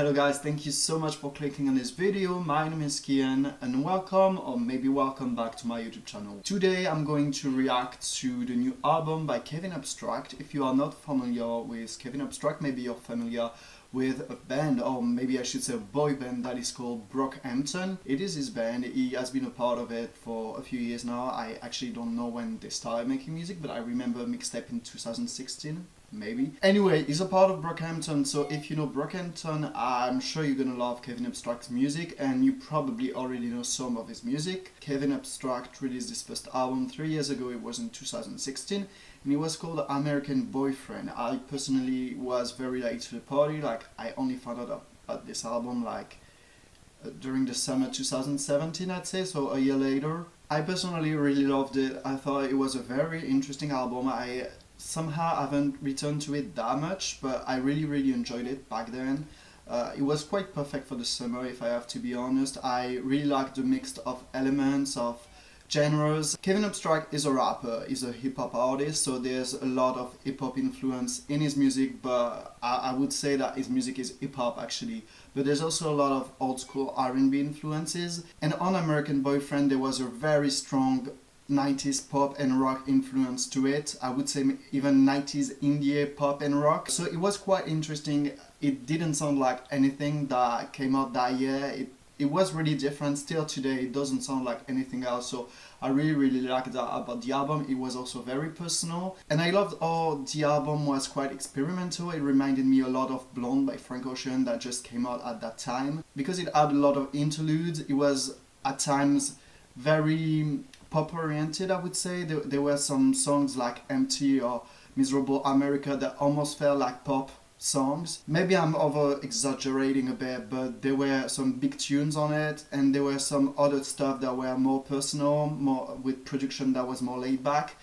Hello guys, thank you so much for clicking on this video. My name is Kian and welcome, or maybe welcome back to my YouTube channel. Today I'm going to react to the new album by Kevin Abstract. If you are not familiar with Kevin Abstract, maybe you're familiar with a band, or maybe I should say a boy band that is called Brockhampton. It is his band, he has been a part of it for a few years now. I actually don't know when they started making music, but I remember a mixtape in 2016. Maybe. Anyway, he's a part of Brockhampton, so if you know Brockhampton, I'm sure you're gonna love Kevin Abstract's music, and you probably already know some of his music. Kevin Abstract released his first album 3 years ago, it was in 2016, and it was called American Boyfriend. I personally was very late to the party, like I only found out about this album during the summer 2017, I'd say, so a year later. I personally really loved it. I thought it was a very interesting album. I somehow haven't returned to it that much, but I really enjoyed it back then. It was quite perfect for the summer, if I have to be honest. I really liked the mix of elements, of genres. Kevin Abstract is a rapper, he's a hip-hop artist, so there's a lot of hip-hop influence in his music, but I would say that his music is hip-hop actually. But there's also a lot of old-school R&B influences, and on American Boyfriend there was a very strong 90s pop and rock influence to it. I would say even 90s indie pop and rock. So it was quite interesting. It didn't sound like anything that came out that year. It was really different. Still today it doesn't sound like anything else. So I really liked that about the album. It was also very personal. And I loved how the album was quite experimental. It reminded me a lot of Blonde by Frank Ocean that just came out at that time. Because it had a lot of interludes, it was at times very pop-oriented, I would say. There were some songs like Empty or Miserable America that almost felt like pop songs. Maybe I'm over-exaggerating a bit, but there were some big tunes on it, and there were some other stuff that were more personal, more with production that was more laid back.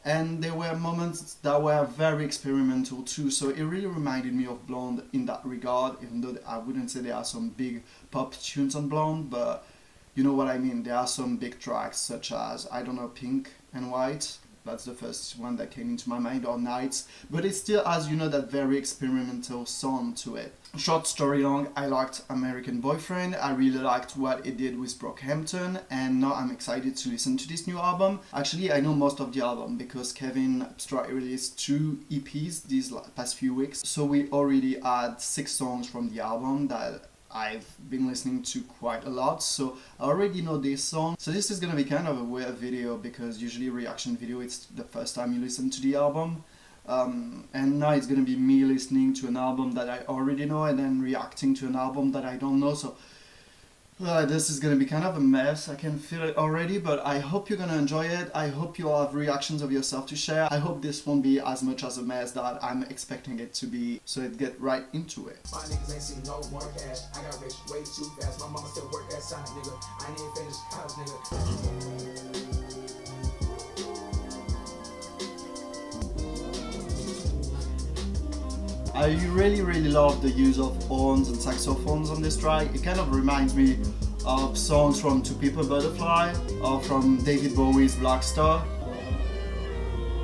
And there were moments that were very experimental too, so it really reminded me of Blonde in that regard, even though I wouldn't say there are some big pop tunes on Blonde, but you know what I mean. There are some big tracks such as, I don't know, Pink and White. That's the first one that came into my mind, or Nights. But it still has, you know, that very experimental sound to it. Short story long, I liked American Boyfriend. I really liked what it did with Brockhampton, and now I'm excited to listen to this new album. Actually, I know most of the album because Kevin Abstract released 2 EPs these past few weeks. So we already had 6 songs from the album that I've been listening to quite a lot, so I already know this song. So this is gonna be kind of a weird video because usually reaction video it's the first time you listen to the album, and now it's gonna be me listening to an album that I already know and then reacting to an album that I don't know. So this is gonna be kind of a mess. I can feel it already, but I hope you're gonna enjoy it. I hope you all have reactions of yourself to share. I hope this won't be as much as a mess that I'm expecting it to be. So let's get right into it. My niggas ain't seen no more cash. I got rich way too fast. My mama still work that side, nigga. I ain't even finished college, nigga. I really love the use of horns and saxophones on this track. It kind of reminds me of songs from To People Butterfly or from David Bowie's Black Star.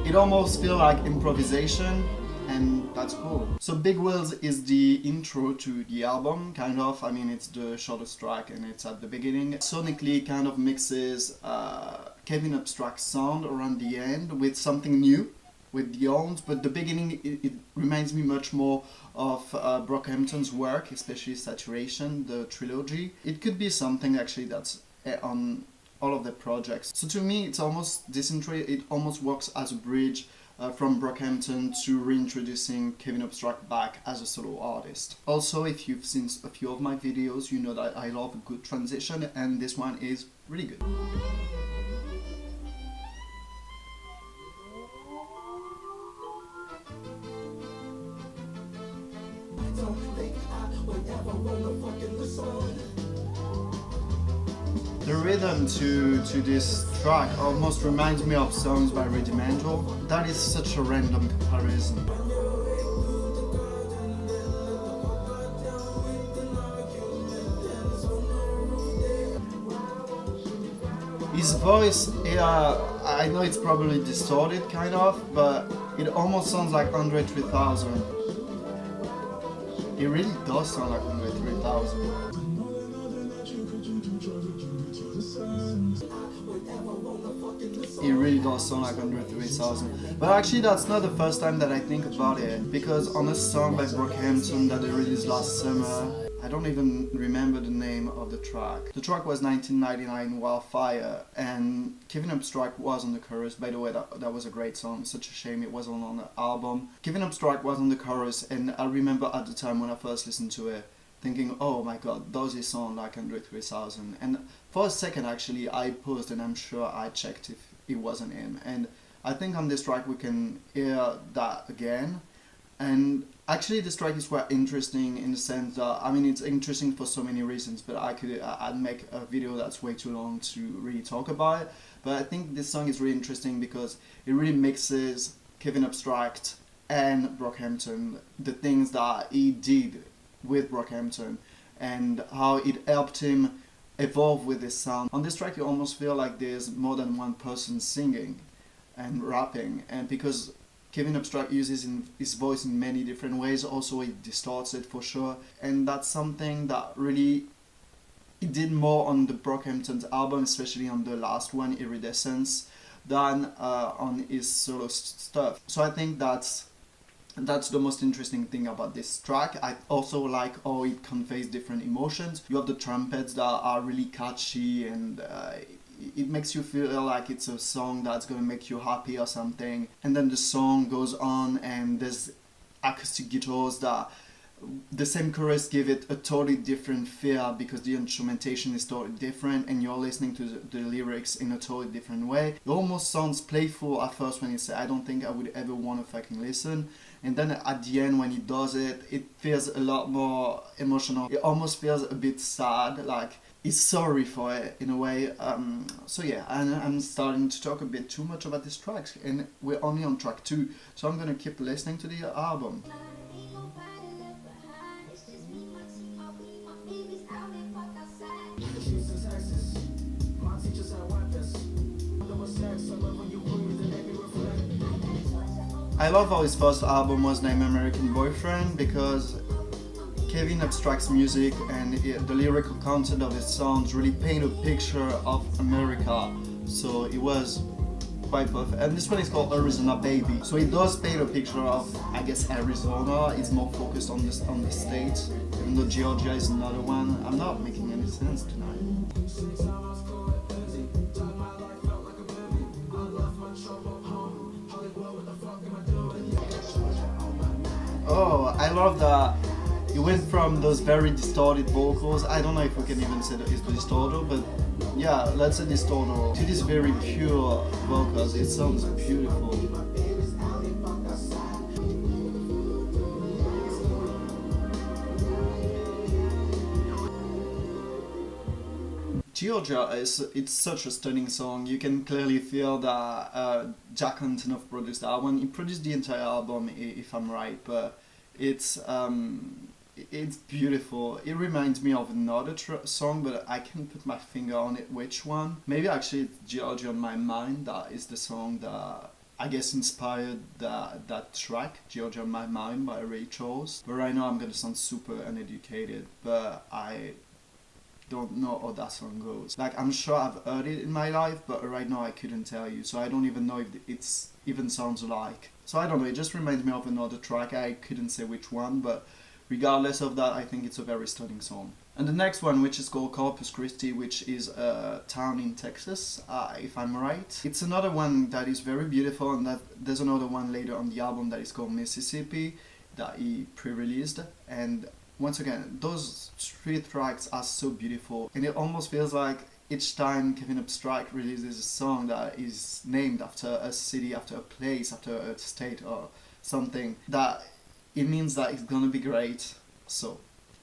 It almost feels like improvisation, and that's cool. So Big Wheels is the intro to the album, kind of. I mean, it's the shortest track and it's at the beginning. Sonically, it kind of mixes Kevin Abstract's sound around the end with something new, with the horns, but the beginning it reminds me much more of Brockhampton's work, especially Saturation, the trilogy. It could be something actually that's on all of the projects. So to me, it's almost this intro. It almost works as a bridge from Brockhampton to reintroducing Kevin Abstract back as a solo artist. Also, if you've seen a few of my videos, you know that I love a good transition, and this one is really good. The rhythm to this track almost reminds me of songs by Rudimental. That is such a random comparison. His voice, yeah, I know it's probably distorted kind of, but it almost sounds like Andre 3000. It really does sound like Andre 3000. 3000. It really does sound like Andre 3000. But actually that's not the first time that I think about it, because on a song by Brockhampton that they released last summer, I don't even remember the name of the track. The track was 1999 Wildfire, and Kevin Abstract was on the chorus. By the way, that was a great song. Such a shame it wasn't on the album. Kevin Abstract was on the chorus, and I remember at the time when I first listened to it, thinking, oh my god, does it sound like Andre 3000? And for a second actually I paused and I'm sure I checked if it wasn't him. And I think on this track we can hear that again. And actually this track is quite interesting in the sense that, I mean, it's interesting for so many reasons, but I'd make a video that's way too long to really talk about it. But I think this song is really interesting because it really mixes Kevin Abstract and Brockhampton, the things that he did with Brockhampton and how it helped him evolve with his sound. On this track you almost feel like there's more than one person singing and rapping, and because Kevin Abstract uses his voice in many different ways, also it distorts it for sure, and that's something that really he did more on the Brockhampton's album, especially on the last one, Iridescence, than on his solo stuff. So I think that's the most interesting thing about this track. I also like how it conveys different emotions. You have the trumpets that are really catchy, and it makes you feel like it's a song that's gonna make you happy or something. And then the song goes on and there's acoustic guitars that the same chorus give it a totally different feel because the instrumentation is totally different and you're listening to the lyrics in a totally different way. It almost sounds playful at first when you say, I don't think I would ever want to fucking listen. And then at the end when he does it, it feels a lot more emotional. It almost feels a bit sad, like he's sorry for it in a way. So yeah, and I'm starting to talk a bit too much about this track, and we're only on track 2, so I'm gonna keep listening to the album. I love how his first album was named American Boyfriend because Kevin Abstract's music and the lyrical content of his songs really paint a picture of America, so it was quite perfect. And this one is called Arizona Baby, so it does paint a picture of, I guess, Arizona. It's more focused on the state, even though Georgia is another one. I'm not making any sense tonight. Oh, I love that it went from those very distorted vocals, I don't know if we can even say that it's distorted, but yeah, let's say distorted, to these very pure vocals. It sounds beautiful. Georgia it's such a stunning song. You can clearly feel that Jack Antonoff produced that one. He produced the entire album, if I'm right, but it's beautiful. It reminds me of another song, but I can't put my finger on it which one. Maybe actually it's Georgia on My Mind. That is the song that I guess inspired that track, Georgia on My Mind by Ray Charles. But right now I'm gonna sound super uneducated, but I don't know how that song goes. Like, I'm sure I've heard it in my life, but right now I couldn't tell you, so I don't even know if it's even sounds like. So I don't know, it just reminds me of another track. I couldn't say which one, but regardless of that, I think it's a very stunning song. And the next one, which is called Corpus Christi, which is a town in Texas, if I'm right. It's another one that is very beautiful, and that there's another one later on the album that is called Mississippi that he pre-released. And once again, those 3 tracks are so beautiful, and it almost feels like each time Kevin Abstract releases a song that is named after a city, after a place, after a state or something, that it means that it's gonna be great. So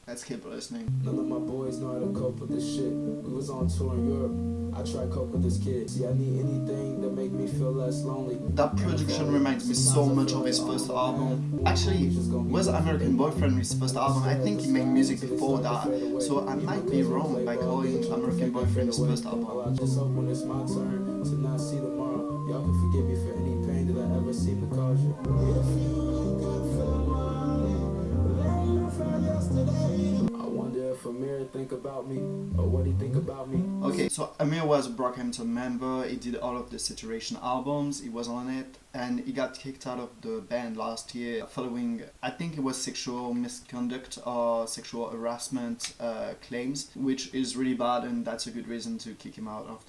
let's keep listening. None of my boys know how to cope with this shit. We was on tour in Europe. I try to cope with this kid. See, I need anything that make me feel less lonely. That production reminds me so much of his first album. Actually, was American Boyfriend his first album? I think he made music before that, so I might be wrong by calling American Boyfriend his first album. I just hope when it's my turn to not see tomorrow, y'all can forgive me for any pain that I ever seem to cause you. I wonder if Amir think about me, or what he think about me. Okay, so Amir was a Brockhampton member. He did all of the Saturation albums. He was on it, and he got kicked out of the band last year following, I think it was sexual misconduct or sexual harassment claims, which is really bad, and that's a good reason to kick him out of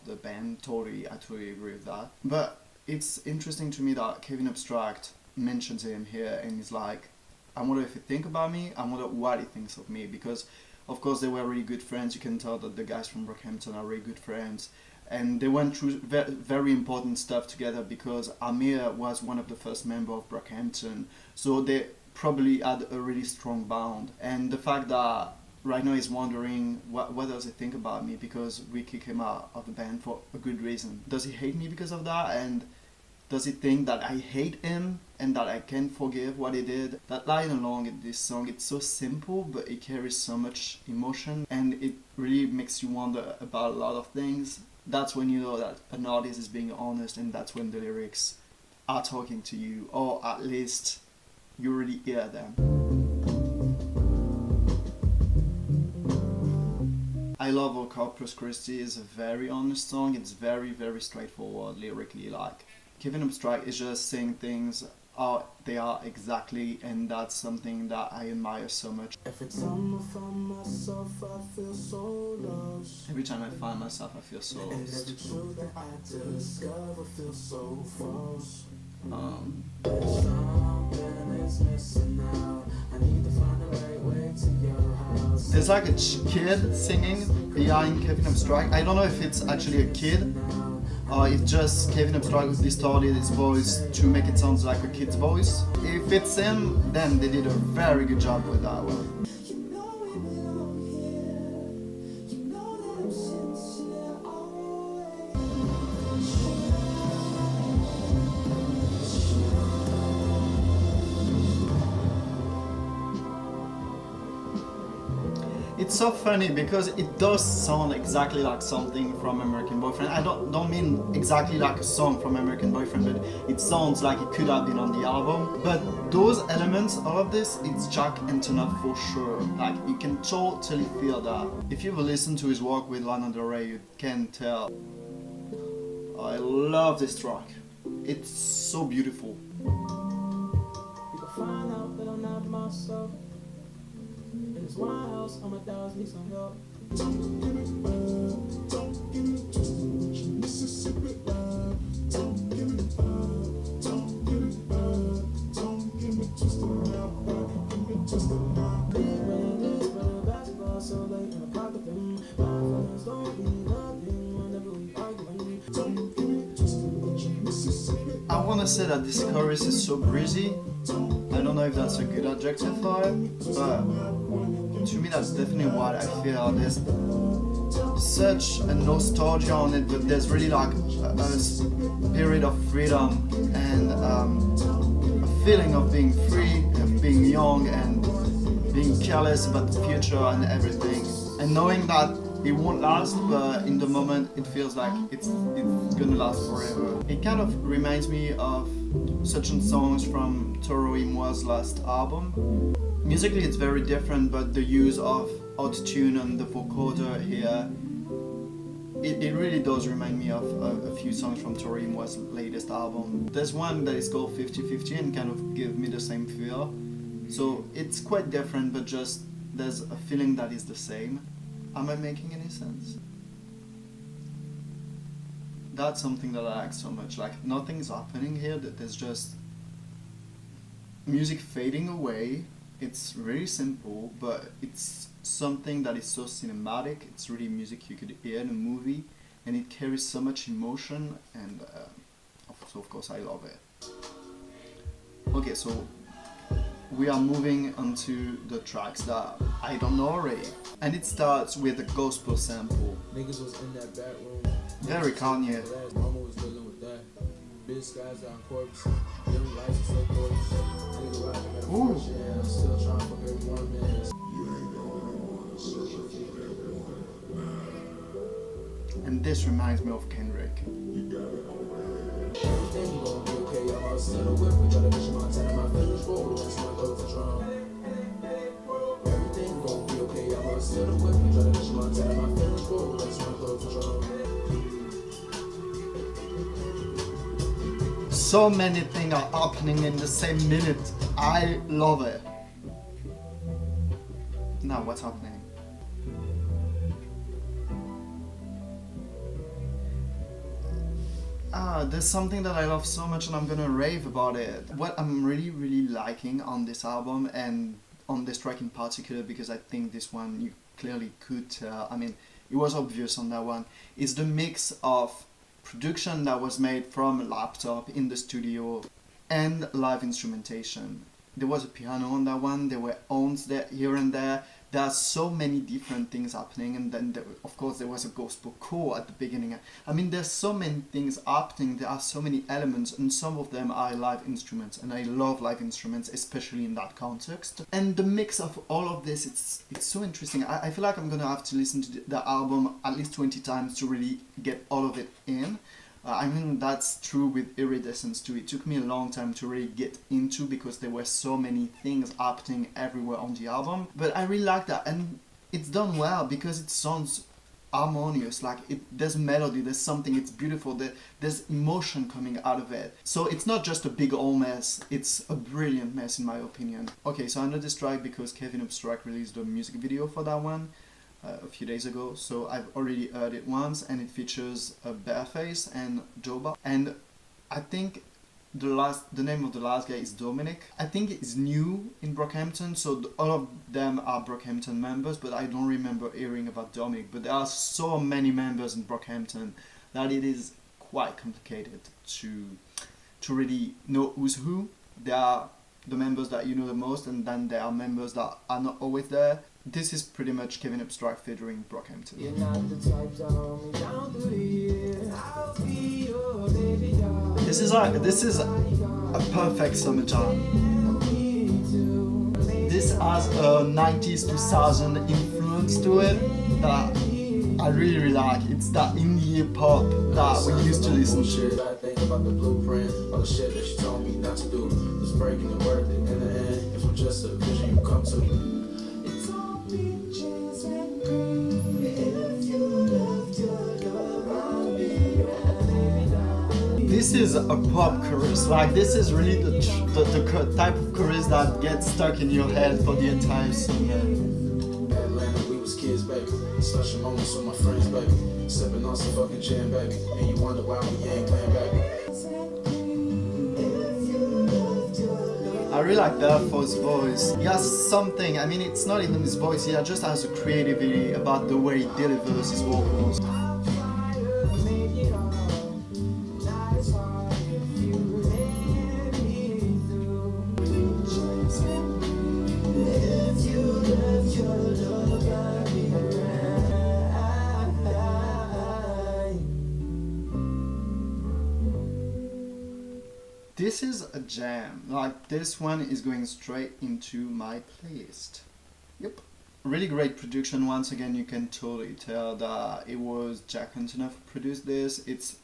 the band. I totally agree with that. But it's interesting to me that Kevin Abstract mentions him here, and he's like, I wonder if he think about me, I wonder what he thinks of me, because of course they were really good friends. You can tell that the guys from Brockhampton are really good friends, and they went through very important stuff together, because Amir was one of the first members of Brockhampton, so they probably had a really strong bond. And the fact that right now he's wondering what does he think about me because we kick him out of the band for a good reason. Does he hate me because of that? And does he think that I hate him and that I can't forgive what he did? That line along in this song, it's so simple, but it carries so much emotion, and it really makes you wonder about a lot of things. That's when you know that an artist is being honest, and that's when the lyrics are talking to you, or at least you really hear them. I love how Corpus Christi is a very honest song. It's very, very straightforward lyrically. Like, Kevin Abstract is just saying things how they are exactly, and that's something that I admire so much. Every time I find myself, I feel so lost. Every time I find myself, I feel so And lost. every truth that I discover feels so false. Um, There's something that's missing now. I need to find the right way to your house. there's like a kid singing behind Kevin Abstract. I don't know if it's actually a kid, or if just Kevin Abstract distorted his voice to make it sound like a kid's voice. If it's him, then they did a very good job with that one. It's so funny because it does sound exactly like something from American Boyfriend. I don't mean exactly like a song from American Boyfriend, but it sounds like it could have been on the album. But those elements, all of this, it's Jack Antonoff for sure. Like, you can totally feel that. If you've listened to his work with Lana Del Rey, you can tell. I love this track. It's so beautiful. People find out that I'm not myself. In this wild house, all my dogs need some help. Don't give me love, don't give me too much Mississippi love. Don't give me love, don't give me love. Don't give me twisted love, give me twisted love. Leaving is playing basketball so late in the park with them. My feelings don't mean nothing whenever we arguing. Don't give me twisted much Mississippi. I want to say that this chorus is so breezy. I don't know if that's a good adjective for it, but to me that's definitely what I feel. There's such a nostalgia on it, but there's really like a spirit of freedom and a feeling of being free, of being young and being careless about the future and everything. And knowing that it won't last, but in the moment it feels like it's gonna last forever. It kind of reminds me of certain songs from Toro y Moi's last album. Musically it's very different, but the use of auto-tune and the vocoder here, it really does remind me of a few songs from Toro y Moi's latest album. There's one that is called 50-50 and kind of give me the same feel. So it's quite different, but just there's a feeling that is the same. Am I making any sense? That's something that I like so much. Like, nothing's happening here, that there's just music fading away. It's really simple, but it's something that is so cinematic. It's really music you could hear in a movie, and it carries so much emotion, and so of course I love it. Okay, so we are moving on to the tracks that I don't know already. And it starts with a gospel sample. Niggas was in that back room. Very Kanye. Mama was dealing with that. Big skies on corpse. Young lights is so gorgeous. Nigga riding at a Ooh. Porsche. Yeah, I'm still trying to fuck every woman. And this reminds me of Kendrick. Everything gon' be okay. I'm out still a whip. We got a vision Montana. My feelings roll. That's my throat to drum. Everything gon' be okay. I'm out still the whip, try to catch my time, my feelings go, that's my clothes control. So many things are happening in the same minute. I love it. Now what's happening? There's something that I love so much and I'm gonna rave about it. What I'm really liking on this album and on this track in particular, because I think this one you clearly could tell, I mean it was obvious on that one, is the mix of production that was made from a laptop in the studio and live instrumentation. There was a piano on that one, there were horns there, here and there. There are so many different things happening, and then of course there was a gospel core at the beginning. I mean, there's so many things happening, there are so many elements, and some of them are live instruments, and I love live instruments, especially in that context. And the mix of all of this, it's so interesting. I feel like I'm gonna have to listen to the album at least 20 times to really get all of it in. I mean, that's true with Iridescence too. It took me a long time to really get into because there were so many things happening everywhere on the album. But I really like that, and it's done well because it sounds harmonious. Like there's melody, there's something, it's beautiful, there's emotion coming out of it. So it's not just a big old mess, it's a brilliant mess in my opinion. Okay, so I know this track because Kevin Abstract released a music video for that one a few days ago, so I've already heard it once, and it features Bareface and Joba, and I think the name of the last guy is Dominic. I think it's new in Brockhampton, so all of them are Brockhampton members, but I don't remember hearing about Dominic. But there are so many members in Brockhampton that it is quite complicated to really know who's who. There are the members that you know the most, and then there are members that are not always there. This is pretty much Kevin Abstract featuring Brockhampton. You're not the type to hold me down through the years. I'll be your baby doll. This is a perfect summer jam. This has a 90s 2000 influence to it that I really like. It's that indie pop that we used to listen to. I think about the blueprint, all the shit that she told me not to do. It's breaking and worth it in the end. If I'm just a vision you come to. This is a pop chorus, like this is really the type of chorus that gets stuck in your head for the entire song. Atlanta, we was kids, baby. Special moments with my friends, baby. Sipping on some fucking gin, baby. And you wonder why we ain't playing, baby. I really like Belfour's voice. He has something, I mean it's not even his voice, he just has a creativity about the way he delivers his vocals. This is a jam, like this one is going straight into my playlist. Yep. Really great production, once again you can totally tell that it was Jack Antonoff who produced this. It's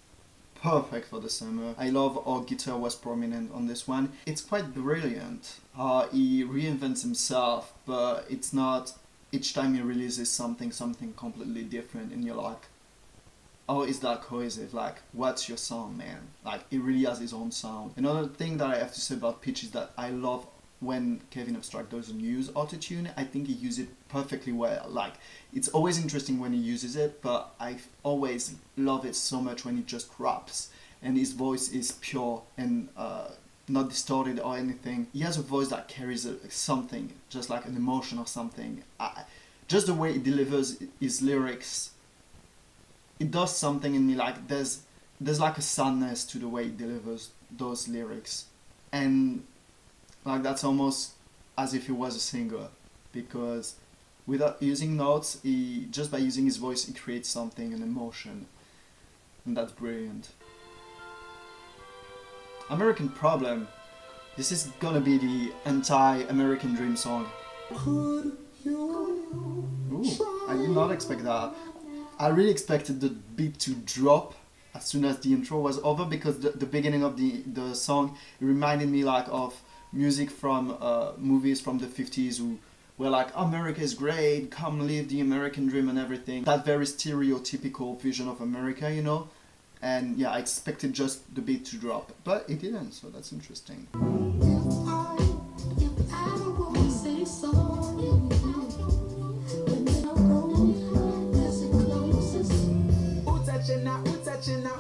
perfect for the summer. I love how guitar was prominent on this one. It's quite brilliant how he reinvents himself, but it's not each time he releases something completely different and you're like, oh, is that cohesive? Like, what's your sound, man? Like, it really has his own sound. Another thing that I have to say about Pitch is that I love when Kevin Abstract doesn't use autotune. I think he uses it perfectly well. Like, it's always interesting when he uses it, but I always love it so much when he just raps and his voice is pure and not distorted or anything. He has a voice that carries something, just like an emotion or something. Just the way he delivers his lyrics, it does something in me. Like there's like a sadness to the way he delivers those lyrics, and like that's almost as if he was a singer, because without using notes, just by using his voice he creates something, an emotion, and that's brilliant. American Problem. This is gonna be the anti-American Dream song. Ooh, I did not expect that. I really expected the beat to drop as soon as the intro was over, because the beginning of the song, it reminded me like of music from movies from the 50s where like America is great, come live the American dream and everything. That very stereotypical vision of America, you know. And yeah, I expected just the beat to drop, but it didn't, so that's interesting.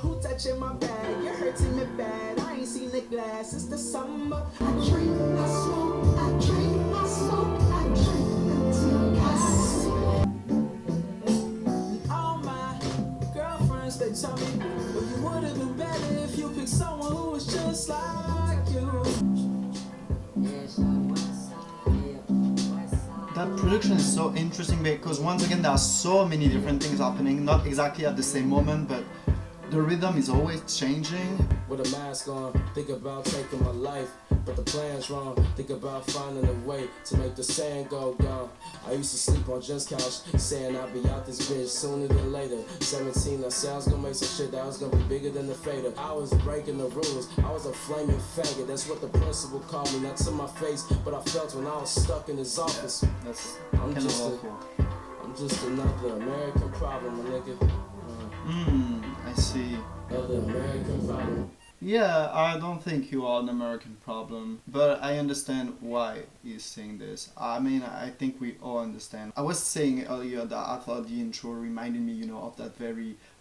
Who touching my bag? You're hurting me bad. I ain't seen the glass. It's the summer. I drink, I smoke, I drink, I smoke, I drink until I sleep. All my girlfriends, they tell me, well, you would've been better if you picked someone who was just like you. That production is so interesting because once again there are so many different things happening, not exactly at the same moment, but the rhythm is always changing. With a mask on, think about taking my life, but the plan's wrong. Think about finding a way to make the sand go gone. I used to sleep on just couch, saying I'd be out this bitch sooner than later. 17, I said I was gonna make some shit that was gonna be bigger than the fader. I was breaking the rules, I was a flaming faggot. That's what the principal called me, not to my face, but I felt when I was stuck in his office. That's I'm just another American problem, my nigga. I see. Another American problem. Yeah, I don't think you are an American problem, but I understand why he's saying this. I mean, I think we all understand. I was saying earlier that I thought the intro reminded me, you know, of that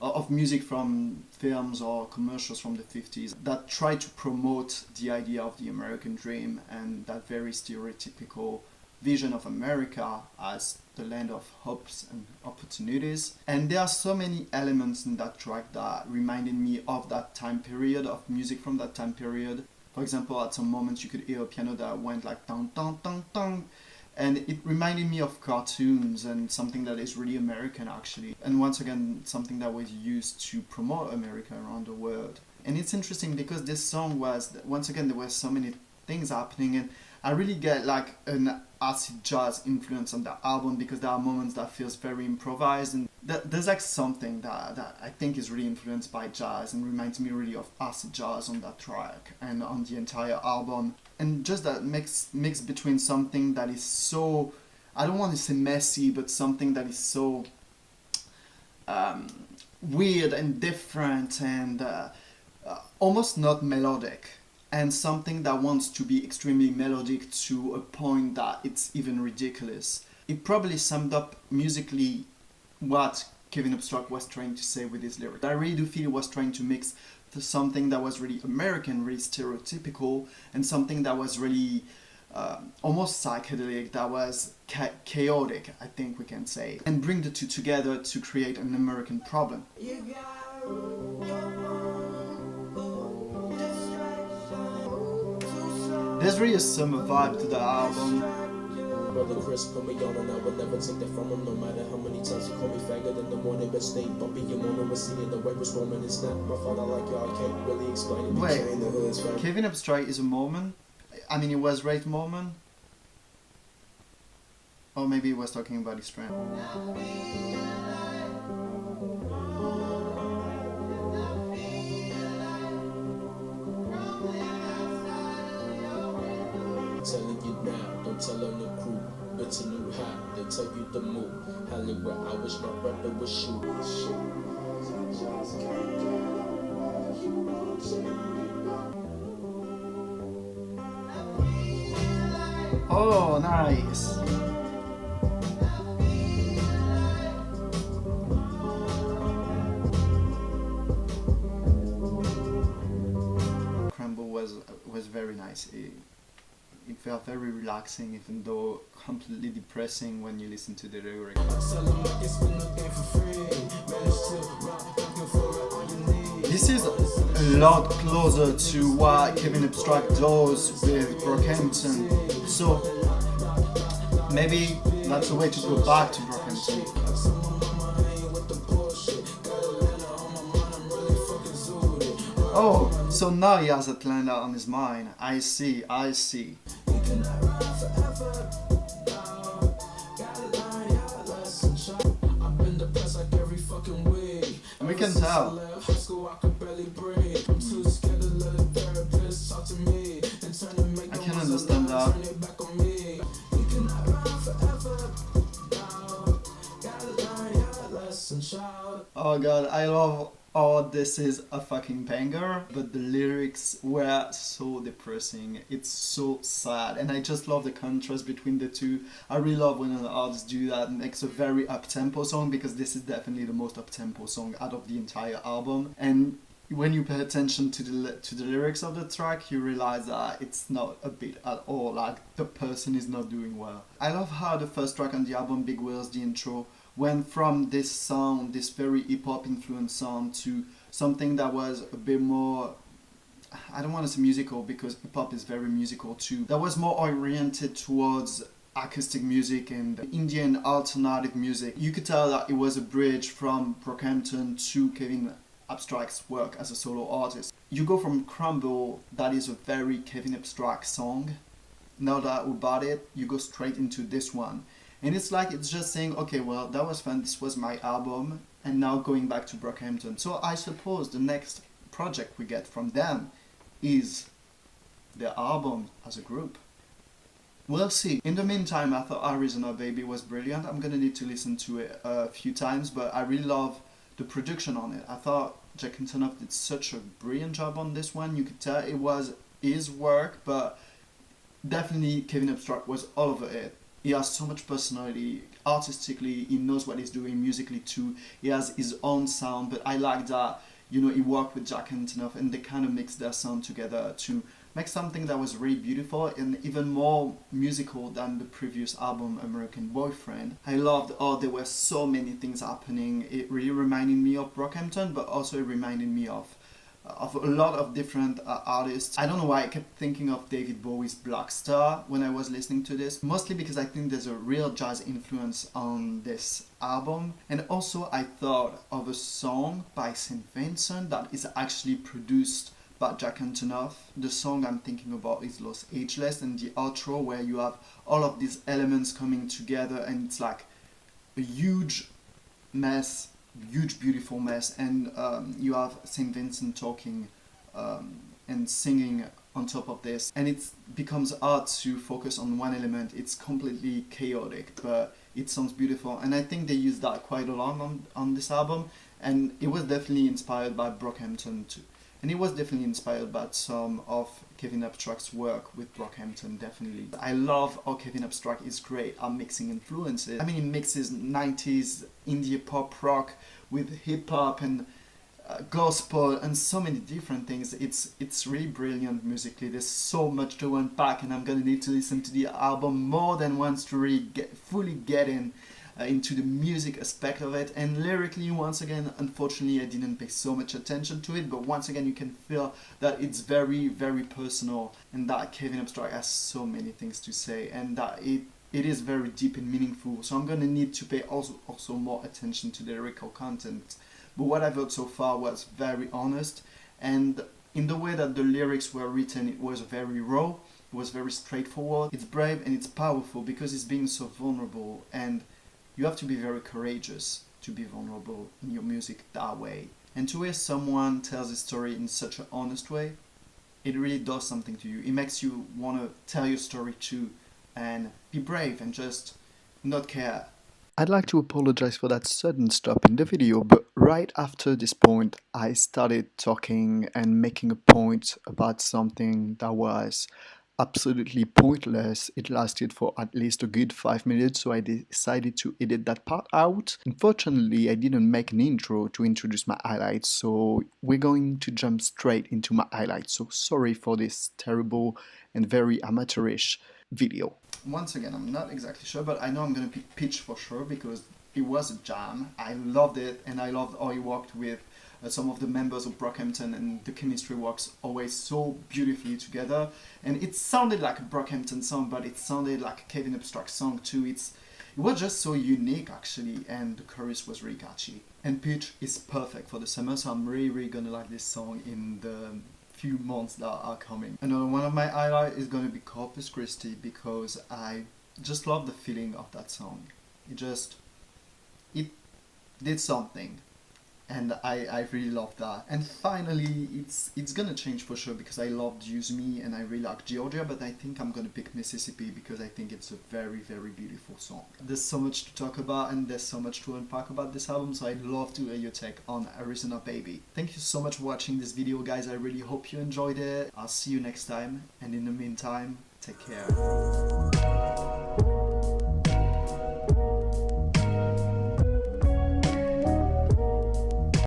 of music from films or commercials from the 50s that try to promote the idea of the American dream and that very stereotypical vision of America as the land of hopes and opportunities. And there are so many elements in that track that reminded me of that time period, of music from that time period. For example, at some moments you could hear a piano that went like dun dun dun dun, and it reminded me of cartoons and something that is really American actually. And once again, something that was used to promote America around the world. And it's interesting because this song was, once again, there were so many things happening, and I really get like an acid jazz influence on that album because there are moments that feels very improvised, and there's like something that I think is really influenced by jazz and reminds me really of acid jazz on that track and on the entire album. And just that mix between something that is so, I don't want to say messy, but something that is so weird and different and almost not melodic, and something that wants to be extremely melodic to a point that it's even ridiculous. It probably summed up musically what Kevin Abstract was trying to say with his lyrics. I really do feel he was trying to mix something that was really American, really stereotypical, and something that was really almost psychedelic, that was chaotic, I think we can say, and bring the two together to create an American problem. There's really a summer vibe to the album. Brother Chris put me on and I would never take that from him. No matter how many times you call me faggot in the morning, but stay bumpy, you won't ever see it. The way was Roman, it's not my fault, I like y'all, I can't really explain it. Wait, the hoods, Kevin Abstract is a Mormon? I mean, he was raised Mormon? Or maybe he was talking about his friend. Telling you now, don't tell on the crew. It's a new high, they tell you the move. Hollywood, I wish my brother would shoot. Oh, nice. Crumble was very nice. It felt very relaxing, even though completely depressing when you listen to the lyrics. This is a lot closer to what Kevin Abstract does with Brockhampton, so maybe that's a way to go back to Brockhampton. Oh, so now he has Atlanta on his mind. I see. We can tell. I can understand that. Oh god, I love oh this is a fucking banger, but the lyrics were so depressing. It's so sad, and I just love the contrast between the two. I really love when an artist do that and makes a very up-tempo song, because this is definitely the most up-tempo song out of the entire album. And when you pay attention to the lyrics of the track, you realize that it's not a bit at all, like the person is not doing well. I love how the first track on the album, Big Wheels, the intro, went from this sound, this very hip-hop influenced sound, to something that was a bit more, I don't want to say musical because hip-hop is very musical too, that was more oriented towards acoustic music and Indian alternative music. You could tell that it was a bridge from Brockhampton to Kevin Abstract's work as a solo artist. You go from Crumble, that is a very Kevin Abstract song. Now that we bought it, you go straight into this one. And it's like it's just saying, okay, well, that was fun, this was my album, and now going back to Brockhampton. So I suppose the next project we get from them is their album as a group. We'll see. In the meantime, I thought Arizona Baby was brilliant. I'm gonna need to listen to it a few times, but I really love the production on it. I thought Jack Antonoff did such a brilliant job on this one. You could tell it was his work, but definitely Kevin Abstract was all over it. He has so much personality. Artistically, he knows what he's doing. Musically too, he has his own sound. But I like that, you know, he worked with Jack Antonoff and they kind of mixed their sound together to make something that was really beautiful and even more musical than the previous album, American Boyfriend. I loved, oh, there were so many things happening. It really reminded me of Brockhampton, but also it reminded me of a lot of different artists. I don't know why I kept thinking of David Bowie's Black Star when I was listening to this, mostly because I think there's a real jazz influence on this album. And also I thought of a song by St. Vincent that is actually produced by Jack Antonoff. The song I'm thinking about is Los Ageless, and the outro where you have all of these elements coming together and it's like a huge mess, huge beautiful mess, and you have St. Vincent talking and singing on top of this, and it becomes hard to focus on one element. It's completely chaotic, but it sounds beautiful, and I think they use that quite a lot on this album, and it was definitely inspired by Brockhampton too. And it was definitely inspired by some of Kevin Abstract's work with Brockhampton, definitely. I love how Kevin Abstract is great at mixing influences. I mean, he mixes 90s indie pop rock with hip hop and gospel and so many different things. It's really brilliant musically. There's so much to unpack, and I'm gonna need to listen to the album more than once to really fully get into the music aspect of it. And lyrically, once again, unfortunately I didn't pay so much attention to it, but once again you can feel that it's very, very personal, and that Kevin Abstract has so many things to say, and that it is very deep and meaningful. So I'm gonna need to pay also more attention to the lyrical content. But what I've heard so far was very honest, and in the way that the lyrics were written, it was very raw, it was very straightforward. It's brave and it's powerful because it's being so vulnerable, and you have to be very courageous to be vulnerable in your music that way. And to hear someone tells a story in such an honest way, it really does something to you. It makes you want to tell your story too, and be brave and just not care. I'd like to apologize for that sudden stop in the video, but right after this point I started talking and making a point about something that was absolutely pointless. It lasted for at least a good 5 minutes, so I decided to edit that part out. Unfortunately, I didn't make an intro to introduce my highlights, so we're going to jump straight into my highlights. So sorry for this terrible and very amateurish video. Once again, I'm not exactly sure, but I know I'm gonna pick Pitch for sure because it was a jam. I loved it, and I loved how he worked with some of the members of Brockhampton, and the chemistry works always so beautifully together. And it sounded like a Brockhampton song, but it sounded like a Kevin Abstract song too. It was just so unique actually, and the chorus was really catchy. And Pitch is perfect for the summer, so I'm really, really gonna like this song in the few months that are coming. Another one of my highlights is gonna be Corpus Christi, because I just love the feeling of that song. It did something. and I really love that. And finally, it's gonna change for sure because I loved Use Me and I really like Georgia, but I think I'm gonna pick Mississippi because I think it's a very, very beautiful song. There's so much to talk about and there's so much to unpack about this album, so I'd love to hear your take on Arizona Baby. Thank you so much for watching this video, guys. I really hope you enjoyed it. I'll see you next time, and in the meantime, take care.